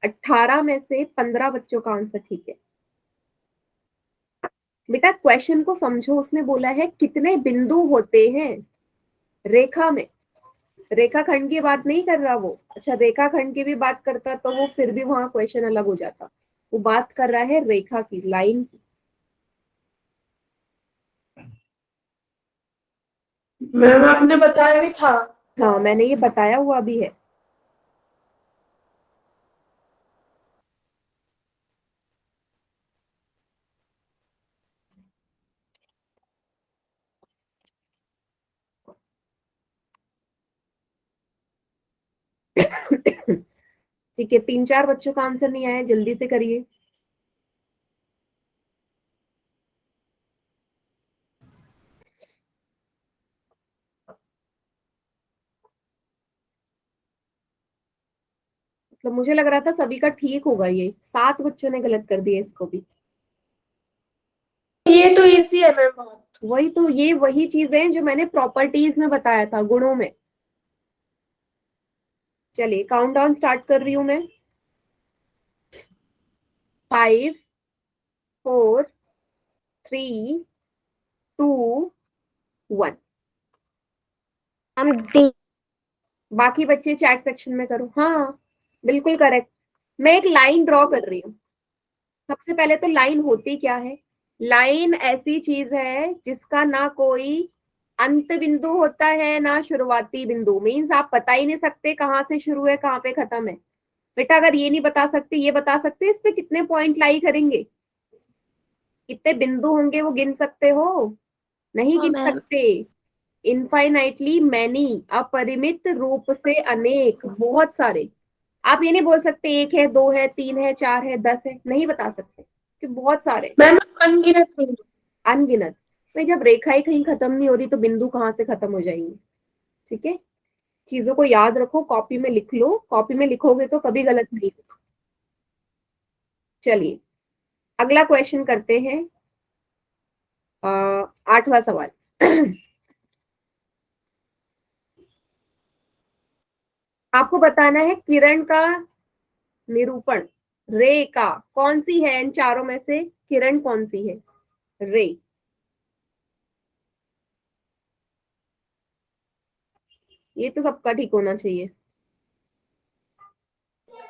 18 में से 15 बच्चों का आंसर ठीक है। बेटा क्वेश्चन को समझो, उसने बोला है कितने बिंदु होते हैं रेखा में। रेखाखंड की बात नहीं कर रहा वो। अच्छा रेखाखंड की भी बात करता तो वो फिर भी वहां क्वेश्चन अलग हो जाता। वो बात कर रहा है रेखा की, लाइन की। मैम आपने बताया भी था। हाँ मैंने ये बताया हुआ भी है। ठीक है, तीन चार बच्चों का आंसर नहीं आया, जल्दी से करिए। तो मुझे लग रहा था सभी का ठीक होगा, ये 7 बच्चों ने गलत कर दिया इसको भी। ये तो इजी है मैम बहुत। वही तो, ये वही चीजें जो मैंने प्रॉपर्टीज में बताया था, गुणों में। चलिए काउंट डाउन स्टार्ट कर रही हूं मैं। 5 4 3 2 1। हम डी। बाकी बच्चे चैट सेक्शन में करो। हाँ बिल्कुल करेक्ट। मैं एक लाइन ड्रॉ कर रही हूँ। सबसे पहले तो लाइन होती क्या है? लाइन ऐसी चीज है जिसका ना कोई अंत बिंदु होता है ना शुरुआती बिंदु। मीन्स आप बता ही नहीं सकते कहाँ से शुरू है कहाँ पे खत्म है। बेटा अगर ये नहीं बता सकते, ये बता सकते इस पे कितने पॉइंट लाई करेंगे, कितने बिंदु होंगे वो गिन सकते हो? नहीं गिन सकते। इनफाइनाइटली मैनी, अपरिमित रूप से अनेक, बहुत सारे। आप ये नहीं बोल सकते 1 है 2 है 3 है 4 है 10 है, नहीं बता सकते कि बहुत सारे। मैम अनगिनत बिंदु। अनगिनत। भाई जब रेखा ही कहीं खत्म नहीं हो रही तो बिंदु कहाँ से खत्म हो जाएंगे? ठीक है, चीजों को याद रखो, कॉपी में लिख लो। कॉपी में लिखोगे तो कभी गलत नहीं होगा। चलिए अगला क्वेश्चन करते हैं। 8वां सवाल। आपको बताना है किरण का निरूपण, रे का कौन सी है इन चारों में से, किरण कौन सी है? रे। ये तो सबका ठीक होना चाहिए।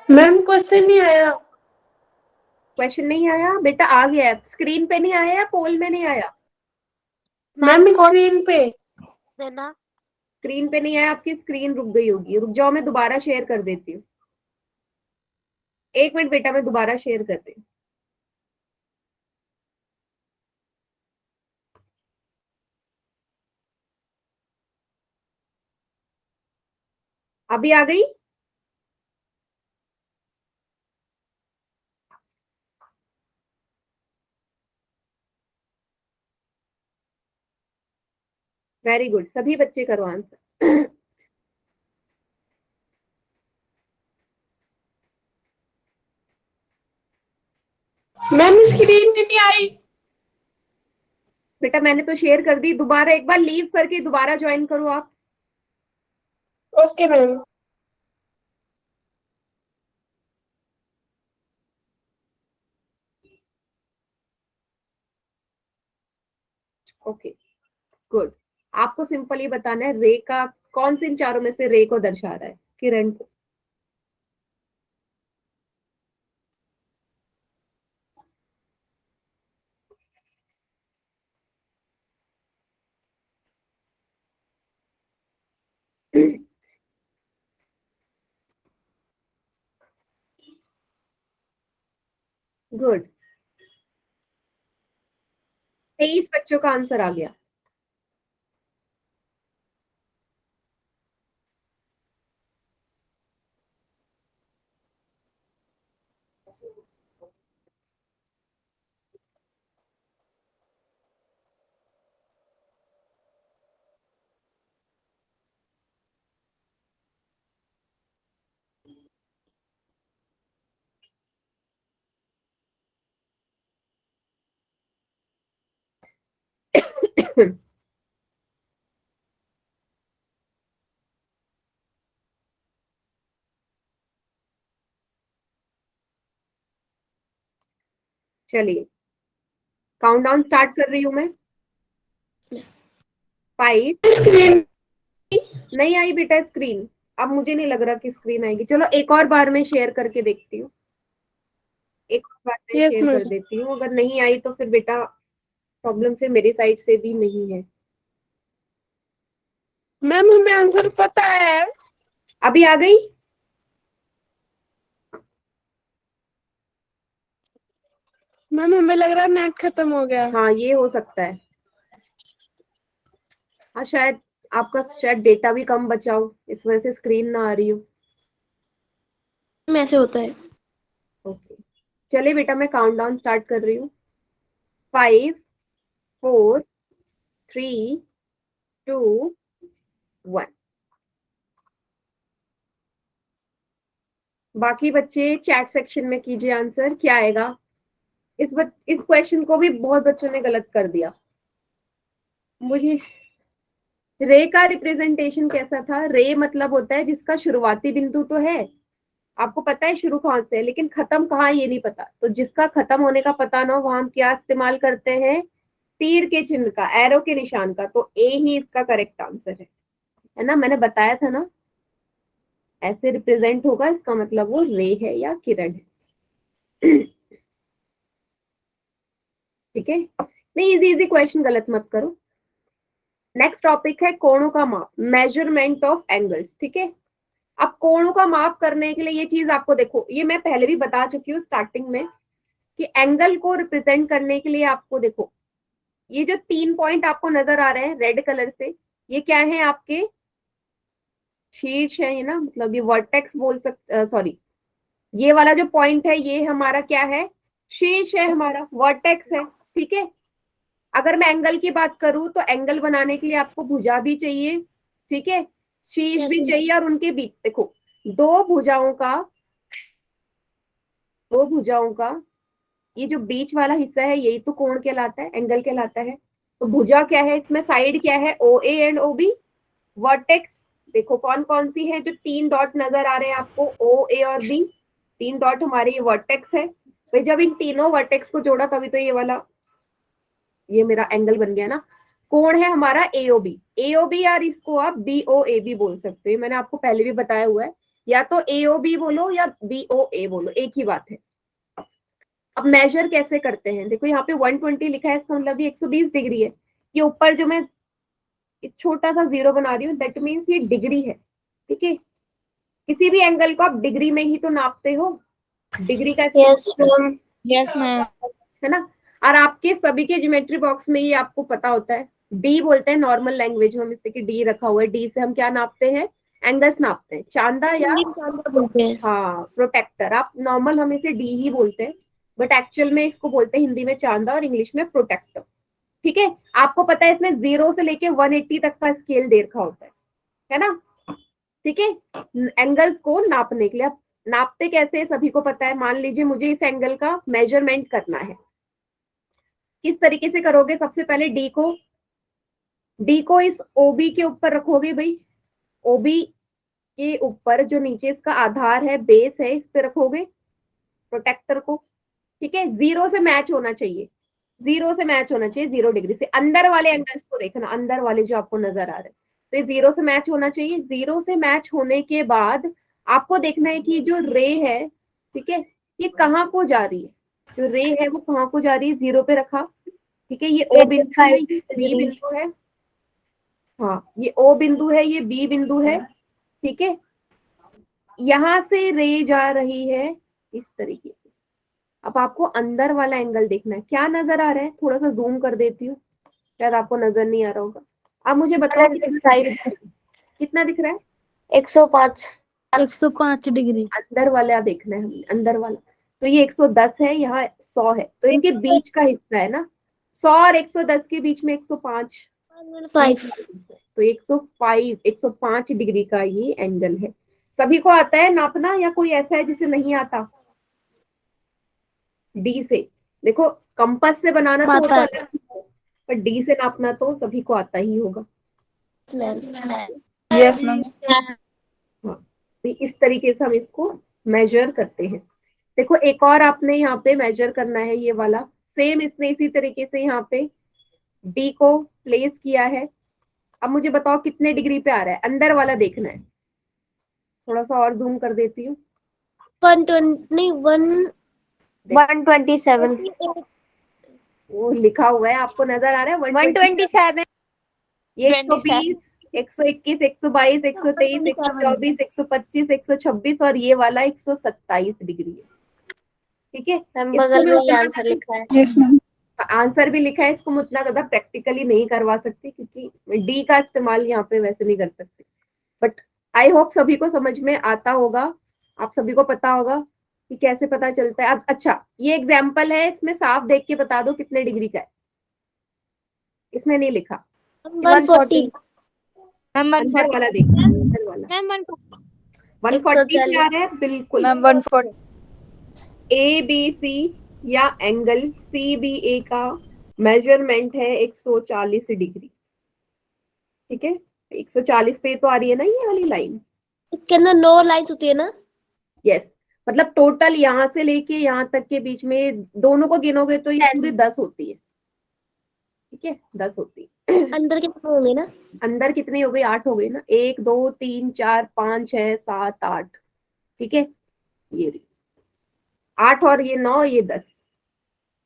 मैम क्वेश्चन नहीं आया। क्वेश्चन नहीं आया बेटा? आ गया है, स्क्रीन पे नहीं आया या पोल में नहीं आया? मैम स्क्रीन पे। देना। स्क्रीन पे नहीं आया, आपकी स्क्रीन रुक गई होगी। रुक जाओ मैं दोबारा शेयर कर देती हूँ। 1 मिनट बेटा, मैं दोबारा शेयर करती हूँ। अभी आ गई? वेरी गुड, सभी बच्चे करो आंसर। मैम स्क्रीन नहीं आई। बेटा मैंने तो शेयर कर दी, दोबारा एक बार लीव करके दोबारा ज्वाइन करो आप। Okay ma'am. Okay good. आपको सिंपल ये बताना है रे का कौन से इन चारों में से रे को दर्शा रहा है, किरण को। गुड। 23 बच्चों का आंसर आ गया। चलिए काउंटडाउन स्टार्ट कर रही हूं मैं। 5। स्क्रीन। नहीं आई बेटा स्क्रीन। अब मुझे नहीं लग रहा कि स्क्रीन आएगी। चलो एक और बार मैं शेयर करके देखती हूँ। एक और बार मैं यस शेयर कर मैम। देती हूँ, अगर नहीं आई तो फिर बेटा प्रॉब्लम फिर मेरी साइड से भी नहीं है। मैम हमें आंसर पता है। अभी आ गई? मैम हमें लग रहा है नेट खत्म हो गया। हाँ ये हो सकता है। हाँ शायद आपका शायद डेटा भी कम बचा हो, इस वजह से स्क्रीन ना आ रही हो। ऐसे होता है। ओके चलिए बेटा मैं काउंटडाउन स्टार्ट कर रही हूँ। 5 4 3 2 1। बाकी बच्चे चैट सेक्शन में कीजिए आंसर, क्या आएगा। इस क्वेश्चन को भी बहुत बच्चों ने गलत कर दिया। मुझे रे का रिप्रेजेंटेशन कैसा था, रे मतलब होता है जिसका शुरुआती बिंदु तो है, आपको पता है शुरू कहाँ से है, लेकिन खत्म कहाँ ये नहीं पता। तो जिसका खत्म होने का पता ना हो वहां हम क्या इस्तेमाल करते हैं, तीर के चिन्ह का, एरो के निशान का। तो ए ही इसका करेक्ट आंसर है ना, मैंने बताया था ना, ऐसे रिप्रेजेंट होगा, इसका मतलब वो रे है या किरण है। ठीक है, नहीं इजी इजी क्वेश्चन गलत मत करो। नेक्स्ट टॉपिक है कोणों का माप, मेजरमेंट ऑफ एंगल्स। ठीक है, अब कोणों का माप करने के लिए ये चीज आपको देखो, ये मैं पहले भी बता चुकी हूँ स्टार्टिंग में, कि एंगल को रिप्रेजेंट करने के लिए आपको देखो, ये जो 3 पॉइंट आपको नजर आ रहे हैं रेड कलर से, ये क्या है आपके शीर्ष है, ये ना, मतलब ये वर्टेक्स बोल सकते, सॉरी, ये वाला जो पॉइंट है ये हमारा क्या है, शीर्ष है, हमारा वर्टेक्स है। ठीक है, अगर मैं एंगल की बात करूं तो एंगल बनाने के लिए आपको भुजा भी चाहिए, ठीक है, शीर्ष भी चाहिए, और उनके बीच देखो दो भुजाओं का ये जो बीच वाला हिस्सा है यही तो कोण कहलाता है, एंगल कहलाता है। तो भुजा क्या है, इसमें साइड क्या है, O A and O B. Vertex देखो कौन कौन सी है, जो 3 डॉट नजर आ रहे हैं आपको, ओ ए और बी, 3 डॉट हमारे ये वर्टेक्स है। भाई जब इन तीनों वर्टेक्स को जोड़ा तभी तो ये वाला, ये मेरा एंगल बन गया ना। कोण है हमारा एओबी, एओबी यार इसको आप बीओएबी बोल सकते हो, मैंने आपको पहले भी बताया हुआ है, या तो एओबी बोलो या बीओए बोलो, एक ही बात है। अब मेजर कैसे करते हैं, देखो यहाँ पे 120 लिखा है, इसका मतलब ये 120 डिग्री है। ये ऊपर जो मैं एक छोटा सा जीरो बना रही हूँ, दैट मीन्स ये डिग्री है। ठीक है, किसी भी एंगल को आप डिग्री में ही तो नापते हो, डिग्री का यस मैम है ना। और आपके सभी के ज्योमेट्री बॉक्स में ये आपको पता होता है, डी बोलते हैं नॉर्मल लैंग्वेज में, हम इससे कि डी रखा हुआ है, डी से हम क्या नापते हैं, एंगल्स नापते हैं, चांदा या हाँ प्रोटेक्टर, आप नॉर्मल हम इसे डी ही बोलते हैं, बट एक्चुअल में इसको बोलते हैं हिंदी में चांदा और इंग्लिश में प्रोटेक्टर। ठीक है, आपको पता है इसमें 0 से लेके 180 तक का स्केल दे रखा होता है ना। ठीक है, एंगल्स को नापने के लिए, आप नापते कैसे है सभी को पता है। मान लीजिए मुझे इस एंगल का मेजरमेंट करना है, किस तरीके से करोगे, सबसे पहले डी को इस ओबी के ऊपर रखोगे, भाई ओबी के ऊपर जो नीचे इसका आधार है, बेस है, इस पे रखोगे प्रोटेक्टर को। ठीक है, 0 से मैच होना चाहिए, 0 से मैच होना चाहिए, 0 डिग्री से। अंदर वाले एंगल्स को देखना, अंदर वाले जो आपको नजर आ रहे हैं, तो ये 0 से मैच होना चाहिए। 0 से मैच होने के बाद आपको देखना है कि जो रे है, ठीक है, ये कहाँ को जा रही है, जो रे है वो कहाँ को जा रही है, 0 पे रखा। ठीक है, ये ओ बिंदु है, ये बी बिंदु है, हाँ ये ओ बिंदु है, ये बी बिंदु है। ठीक है, यहां से रे जा रही है इस तरीके से। अब आपको अंदर वाला एंगल देखना है, क्या नजर आ रहा है, थोड़ा सा जूम कर देती हूँ, शायद आपको नजर नहीं आ रहा होगा। आप मुझे बताओ कितना दिख रहा है, 105 105 डिग्री। अंदर वाला देखना है हमें, अंदर वाला। तो ये 110 है, यहाँ 100 है, तो इनके बीच का हिस्सा है ना, 100 और 110 के बीच में 105, तो 105 डिग्री का ये एंगल है। सभी को आता है नापना या कोई ऐसा है जिसे नहीं आता, डी से देखो, कंपास से बनाना तो होता है, पर डी से नापना तो सभी को आता ही होगा। Yes ma'am. हाँ, तो इस तरीके से हम इसको मेजर करते हैं। देखो एक और आपने यहाँ पे मेजर करना है, ये वाला सेम, इसने इसी तरीके से यहाँ पे डी को प्लेस किया है। अब मुझे बताओ कितने डिग्री पे आ रहा है, अंदर वाला देखना है, थोड़ा सा और जूम कर देती हूँ। 127 वो लिखा हुआ है, आपको नजर आ रहा है 127 ये 120, 121, 122, 123, 124, 125, 126 और ये वाला 127 डिग्री है। ठीक है, बगल में ये आंसर लिखा है। Yes ma'am. आंसर भी लिखा है, इसको हम उतना ज्यादा प्रैक्टिकली नहीं करवा सकते क्योंकि डी का इस्तेमाल यहाँ पे वैसे नहीं कर सकते, बट आई होप सभी को समझ में आता होगा, आप सभी को पता होगा कि कैसे पता चलता है। अब अच्छा ये एग्जाम्पल है, इसमें साफ देख के बता दो कितने डिग्री का है, इसमें नहीं लिखा, 140 अंदर वाला देखो, अंदर वाला। 140 पे आ रहा है बिल्कुल। मैम 140। ए बी सी या एंगल सी बी ए का मेजरमेंट है 140 डिग्री। ठीक है, 140 पे तो आ रही है ना ये वाली लाइन। इसके अंदर 9 लाइंस होती है ना? यस, मतलब टोटल यहाँ से लेके यहाँ तक के बीच में दोनों को गिनोगे तो ये पूरी 10 होती है। ठीक है, 10 होती है। अंदर कितने होंगे ना? अंदर कितनी हो गई? 8 हो गई ना, 1 2 3 4 5 6 7 8। ठीक है, ये 8 और ये 9, ये 10।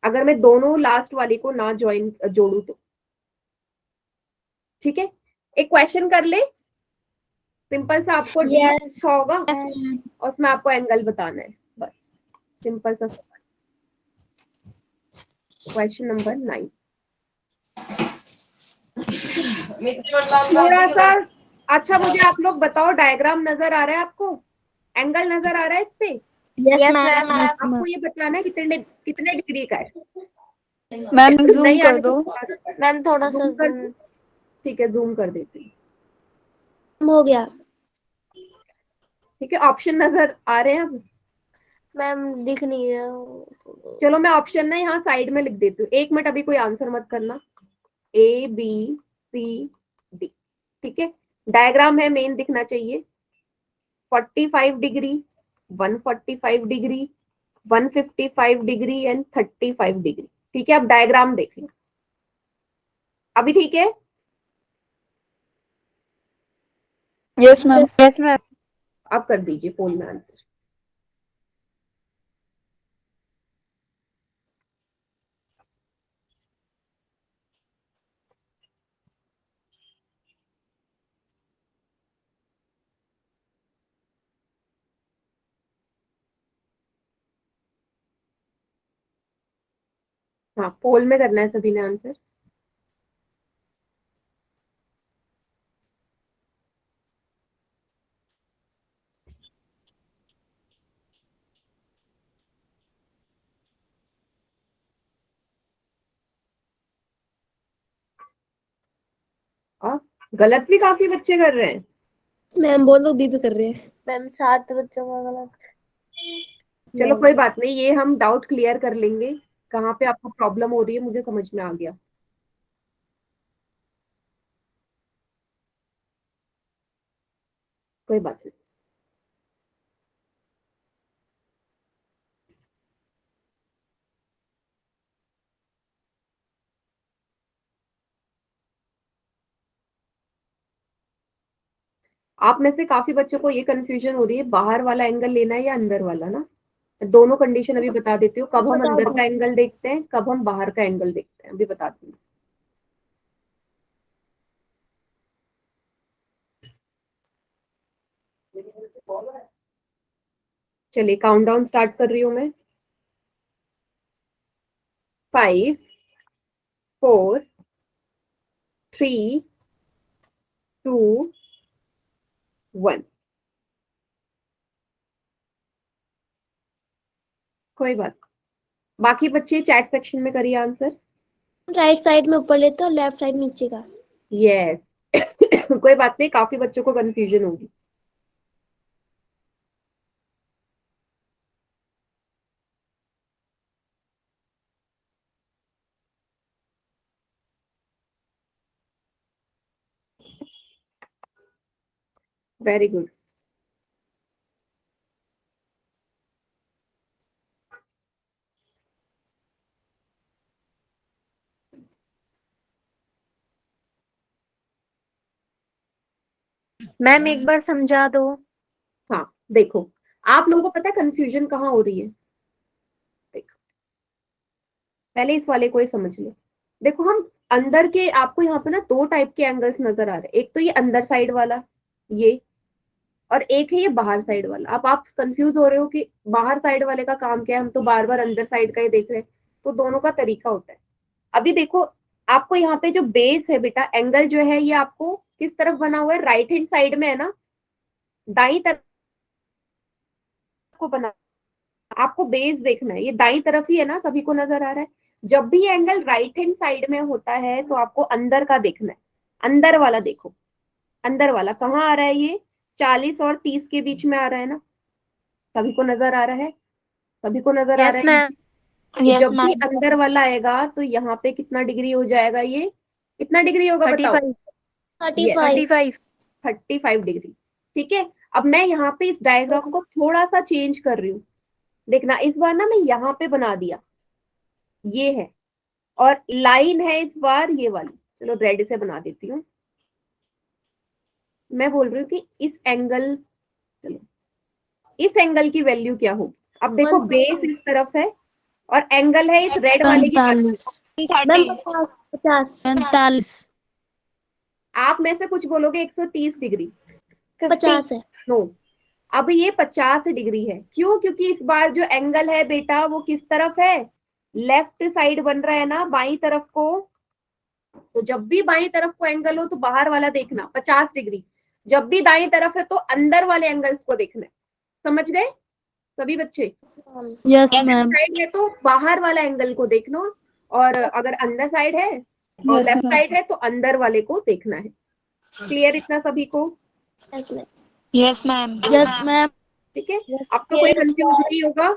अगर मैं दोनों लास्ट वाली को ना ज्वाइन जोड़ू तो। ठीक है, एक क्वेश्चन कर ले, सिंपल सा, आपको Yes. होगा और उसमें आपको एंगल बताना है, बस सिंपल सा। क्वेश्चन नंबर 9, थोड़ा सा अच्छा मुझे आप लोग बताओ, डायग्राम नजर आ रहा है आपको? एंगल नजर आ रहा है इस पे? Yes, ma'am. आपको ये बताना है कितने डिग्री का है। मैम जूम नहीं कर आने दो। मैम थोड़ा सा जूम कर दूं? ठीक है, जूम कर देती हूँ। हो गया। ठीक है, ऑप्शन नजर आ रहे हैं अब? मैम दिख नहीं रहा। चलो मैं ऑप्शन ना यहाँ साइड में लिख देती हूँ, 1 मिनट, अभी कोई आंसर मत करना। A B C D. ठीक है, डायग्राम है, मेन दिखना चाहिए। 45 degree, 145 degree, 155 degree and 35 degree. ठीक है, अब डायग्राम देख लो, अभी ठीक है? Yes ma'am. Yes ma'am. अब कर दीजिए पोल में आंसर। हाँ, पोल में करना है सभी ने आंसर। और गलत भी काफी बच्चे कर रहे हैं। मैम बोलो भी कर रहे हैं। मैम 7 बच्चों का गलत। चलो कोई बात नहीं, ये हम डाउट क्लियर कर लेंगे, कहाँ पे आपको प्रॉब्लम हो रही है मुझे समझ में आ गया। कोई बात नहीं। आप में से काफी बच्चों को ये कंफ्यूजन हो रही है, बाहर वाला एंगल लेना है या अंदर वाला ना। दोनों कंडीशन अभी बता देती हूँ, कब हम अंदर का एंगल देखते हैं, कब हम बाहर का एंगल देखते हैं, अभी बताती हूँ। चलिए काउंटडाउन स्टार्ट कर रही हूँ मैं। 5 4 3 2 1। कोई बात, बाकी बच्चे चैट सेक्शन में करिए आंसर। राइट साइड में ऊपर लेते हो, लेफ्ट साइड नीचे का। यस कोई बात नहीं, काफी बच्चों को कंफ्यूजन होगी। Very good. मैम एक बार समझा दो। हाँ देखो, आप लोगों को पता है कंफ्यूजन कहाँ हो रही है? देखो, पहले इस वाले को ही समझ लो। देखो, हम अंदर के, आपको यहाँ पे ना 2 टाइप के एंगल्स नजर आ रहे हैं, एक तो ये अंदर साइड वाला ये, और एक है ये बाहर साइड वाला। अब आप कंफ्यूज हो रहे हो कि बाहर साइड वाले का काम क्या है, हम तो बार बार अंदर साइड का ही देख रहे हैं। तो दोनों का तरीका होता है। अभी देखो, आपको यहाँ पे जो बेस है बेटा, एंगल जो है ये आपको किस तरफ बना हुआ है? राइट हैंड साइड में है ना, दाई तरफ को बना। आपको बेस देखना है, ये दाई तरफ ही है ना, सभी को नजर आ रहा है। जब भी एंगल राइट हैंड साइड में होता है तो आपको अंदर का देखना है। अंदर वाला देखो, अंदर वाला कहाँ आ रहा है? ये 40 और 30 के बीच में आ रहा है ना, सभी को नजर आ रहा है, सभी को नजर आ यस रहा है। मैम। तो यस जब भी मैम। अंदर वाला आएगा तो यहाँ पे कितना डिग्री हो जाएगा, ये कितना डिग्री होगा बताओ? 35। 35। 35। 35 डिग्री। ठीक है, अब मैं यहाँ पे इस डायग्राम को थोड़ा सा चेंज कर रही हूँ। देखना इस बार ना मैं यहाँ पे बना दिया, ये है, और लाइन है इस बार ये वाली, चलो रेड से बना देती हूँ। मैं बोल रही हूँ कि इस एंगल, चलो इस एंगल की वैल्यू क्या होगी। अब देखो बेस इस तरफ है और एंगल है इस रेड वाले की तरफ। 45। आप में से कुछ बोलोगे 130 डिग्री, 50 है। नो, अब ये 50 डिग्री है। क्यों? क्योंकि इस बार जो एंगल है बेटा वो किस तरफ है, लेफ्ट साइड बन रहा है ना, बाई तरफ को। तो जब भी बाई तरफ को एंगल हो तो बाहर वाला देखना 50 डिग्री, जब भी दाई तरफ है तो अंदर वाले एंगल्स को देखना है। समझ गए सभी बच्चे? Yes ma'am. साइड है तो बाहर वाला एंगल को देखना, और अगर अंदर साइड है और लेफ्ट साइड है तो अंदर वाले को देखना है। क्लियर इतना सभी को? Yes ma'am. Yes ma'am. ठीक है, अब तो कोई कंफ्यूज नहीं होगा।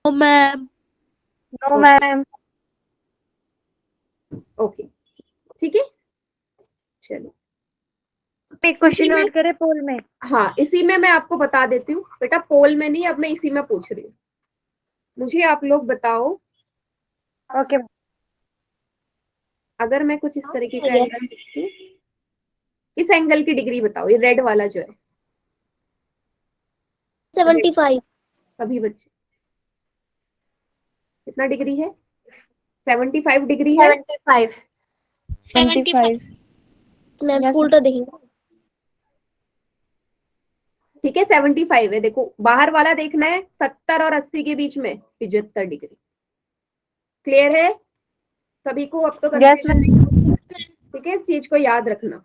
No ma'am. No ma'am. Okay, ठीक है, चलो एक क्वेश्चन इसी में- नोट करें पोल में। हाँ, इसी में मैं आपको बता देती हूँ बेटा, पोल में नहीं, अब मैं इसी में पूछ रही हूँ। मुझे आप लोग बताओ, ओके। अगर मैं कुछ इस तरीके का एंगल लिखूं, इस एंगल की डिग्री बताओ, ये रेड वाला जो है 75। सभी बच्चे, कितना डिग्री है? 75 डिग्री है। 75। मैं उल्टा देखेंगे। ठीक है, 75 है। देखो बाहर वाला देखना है 70 और 80 के बीच में 75 डिग्री। क्लियर है सभी को? अब तो यस कंफ्यूजन नहीं होगा। ठीक है, इस चीज को याद रखना।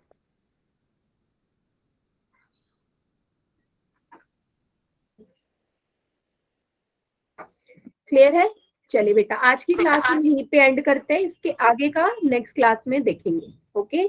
क्लियर है? चलिए बेटा, आज की क्लास में यहीं पे एंड करते हैं, इसके आगे का नेक्स्ट क्लास में देखेंगे। ओके।